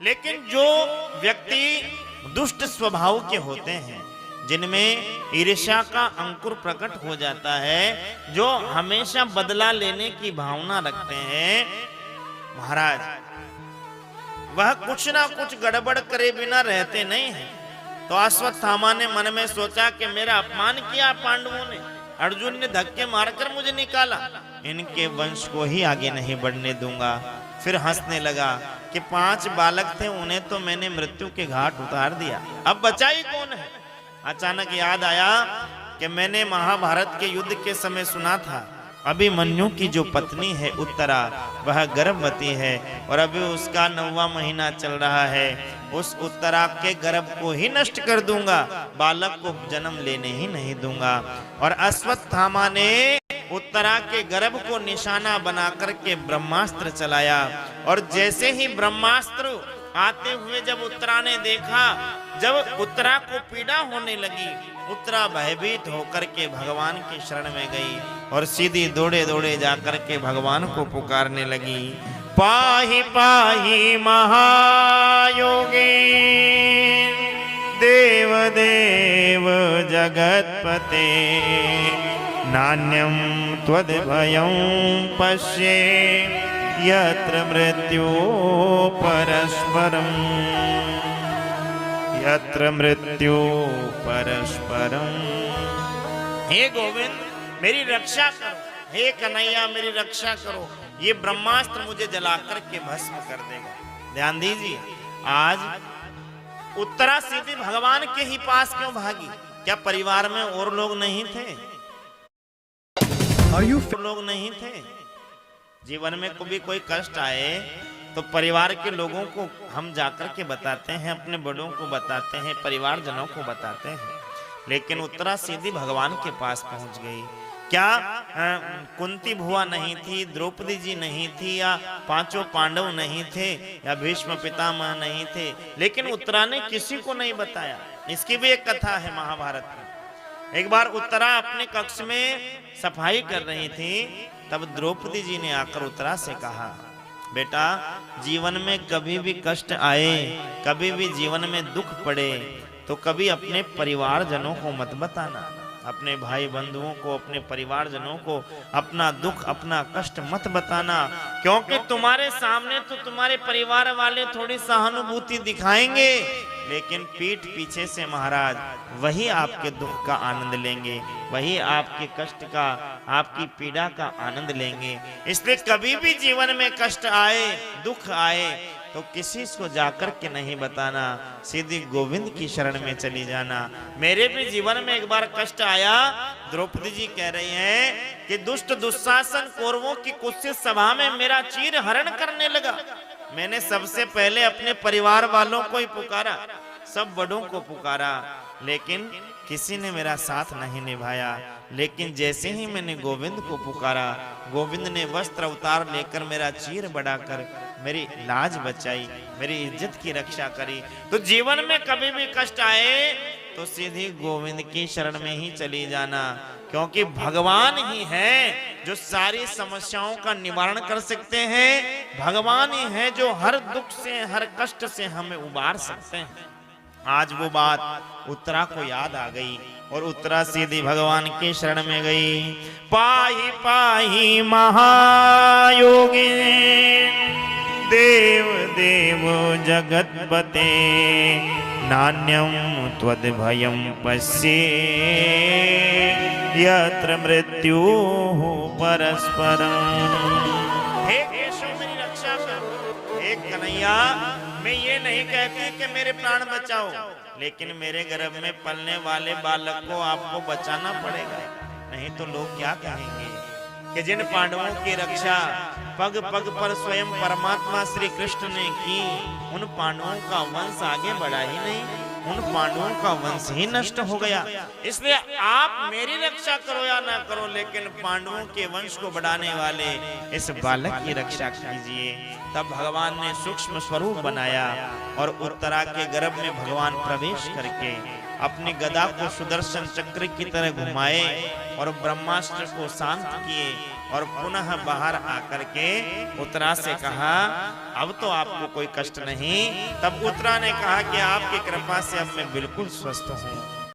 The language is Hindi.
लेकिन जो व्यक्ति दुष्ट स्वभाव के होते हैं, जिनमें ईर्ष्या का अंकुर प्रकट हो जाता है, जो हमेशा बदला लेने की भावना रखते हैं, महाराज वह कुछ ना कुछ गड़बड़ करे बिना रहते नहीं हैं। तो अश्वत्थामा ने मन में सोचा कि मेरा अपमान किया पांडवों ने, अर्जुन ने धक्के मारकर मुझे निकाला, इनके वंश को ही आगे नहीं बढ़ने दूंगा। फिर हंसने लगा कि 5 बालक थे, उन्हें तो मैंने मृत्यु के घाट उतार दिया, अब बचा ही कौन है। अचानक याद आया कि मैंने महाभारत के युद्ध के समय सुना था, अभिमन्यु की जो पत्नी है उत्तरा, वह गर्भवती है और अभी उसका 9वां महीना चल रहा है। उस उत्तरा के गर्भ को ही नष्ट कर दूंगा, बालक को जन्म लेने ही नहीं दूंगा। और अश्वत्थामा ने उत्तरा के गर्भ को निशाना बना करके ब्रह्मास्त्र चलाया, और जैसे ही ब्रह्मास्त्र आते हुए जब उत्तरा ने देखा, जब उत्तरा को पीड़ा होने लगी, उत्तरा भयभीत होकर के भगवान की शरण में गई और सीधी दौड़े दौड़े जाकर के भगवान को पुकारने लगी, पाहि पाहि महायोगी देव देव जगत्पते, नान्यं त्वद्भयं पश्ये यत्र मृत्यु परस्परम, यत्र मृत्यु परस्परम। हे गोविंद मेरी रक्षा करो, हे कन्हैया मेरी रक्षा करो, ये ब्रह्मास्त्र मुझे जलाकर के भस्म कर देगा। ध्यान दीजिए, आज उत्तरा सीधी भगवान के ही पास क्यों भागी? क्या परिवार में और लोग नहीं थे? लोग नहीं थे? जीवन में कभी कोई कष्ट आए तो परिवार के लोगों को हम जाकर के बताते हैं, अपने बड़ों को बताते हैं, परिवारजनों को बताते हैं। लेकिन उत्तरा सीधी भगवान के पास पहुंच गई। क्या कुंती भुआ नहीं थी, द्रौपदी जी नहीं थी, या 5 पांडव नहीं थे, या भीष्म पितामह नहीं थे, लेकिन उत्तरा ने किसी को नहीं बताया। इसकी भी एक कथा है महाभारत में। एक बार उत्तरा अपने कक्ष में सफाई कर रही थी, तब द्रौपदी जी ने आकर उत्तरा से कहा, बेटा जीवन में कभी भी कष्ट आए, कभी भी जीवन में दुख पड़े, तो कभी अपने परिवारजनों को मत बताना, अपने भाई बंधुओं को, अपने परिवारजनों को अपना दुख अपना कष्ट मत बताना, क्योंकि तुम्हारे सामने तो तुम्हारे परिवार वाले थोड़ी सहानुभूति दिखाएंगे, लेकिन पीठ पीछे से महाराज वही आपके दुख का आनंद लेंगे, वही आपके कष्ट का, आपकी पीड़ा का आनंद लेंगे। इसलिए कभी भी जीवन में कष्ट आए, दुख आए, तो किसी को जाकर के नहीं बताना, सीधी गोविंद की शरण में चली जाना। मेरे भी जीवन में एक बार कष्ट आया। द्रौपदी जी कह रही हैं कि दुष्ट दुशासन कौरवों की कुत्सित सभा में मेरा चीर हरण करने लगा। मैंने सबसे पहले अपने परिवार वालों को ही पुकारा, सब बड़ों को पुकारा, लेकिन किसी ने मेरा साथ नहीं निभाया। लेकिन जैसे ही मैंने गोविंद को पुकारा, गोविंद ने वस्त्र उतार लेकर मेरा चीर बढ़ाकर मेरी लाज बचाई, मेरी इज्जत की रक्षा करी। तो जीवन में कभी भी कष्ट आए तो सीधी गोविंद की शरण में ही चली जाना, क्योंकि भगवान ही है जो सारी समस्याओं का निवारण कर सकते हैं। भगवान ही है जो हर दुख से, हर कष्ट से हमें उबार सकते हैं। आज वो बात उत्तरा को याद आ गई और उत्तरा सीधी भगवान की शरण में गई। पाहि पाहि महायोगी देव देव जगत्पते, नान्यं त्वद्भयं पश्ये यत्र मृत्यु परस्परम। हे केशव मेरी रक्षा कर, हे कन्हैया मैं ये नहीं कहती कि मेरे प्राण बचाओ, लेकिन मेरे गर्भ में पलने वाले बालक को आपको बचाना पड़ेगा, नहीं तो लोग क्या कहेंगे कि जिन पांडवों की रक्षा पग पग पर स्वयं परमात्मा श्री कृष्ण ने की, उन पांडवों का वंश आगे बढ़ा ही नहीं, उन पांडवों का वंश ही नष्ट हो गया। इसलिए आप मेरी रक्षा करो या ना करो, लेकिन पांडवों के वंश को बढ़ाने वाले इस बालक की रक्षा कीजिए। तब भगवान ने सूक्ष्म स्वरूप बनाया और उत्तरा के गर्भ में भगवान प्रवेश करके अपनी गदा को सुदर्शन चक्र की तरह घुमाए और ब्रह्मास्त्र को शांत किए और पुनः बाहर आकर के उत्तरा से कहा अब तो आपको कोई कष्ट नहीं। तब उत्तरा ने कहा कि आपकी कृपा से अब मैं बिल्कुल स्वस्थ हूँ।